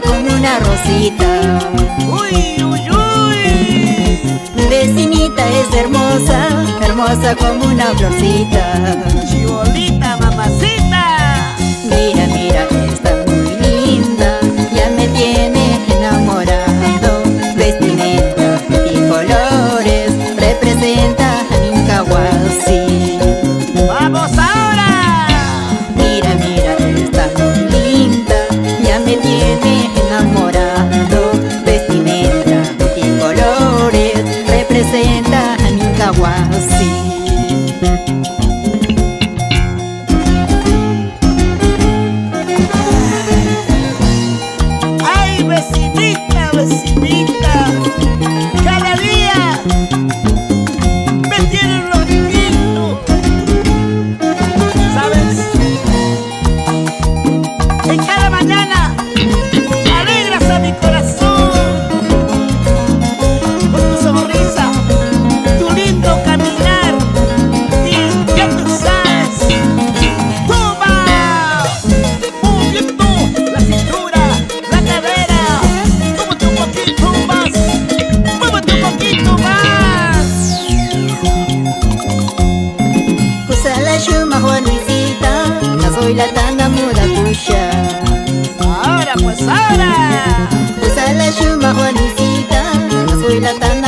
Como una rosita. Uy, uy, uy. Mi vecinita es hermosa, hermosa como una florcita. Chibolita, mamacita. Mira, mira, está muy linda, ya me tiene enamorado. Vestimenta y colores representa a Mincahuasi. ¡Vamos ahora! Mira, mira, está muy linda, ya me tiene enamorado. Vestimenta y colores representa a Mincahuasi. ¡Ay, vecinita, vecinita! Cada día me tienen loquito. ¿Sabes? En cada mañana alegras a mi corazón con tu sonrisa, tu lindo caminar. Y ya tú sabes, toma, moviendo la cintura, la cadera, muévete un poquito más, muévete un poquito más. Kusala shuma Juanicita, soy la tanda muda kusha. Ahora pues ahora. Kusala shuma Juanicita, soy la tanda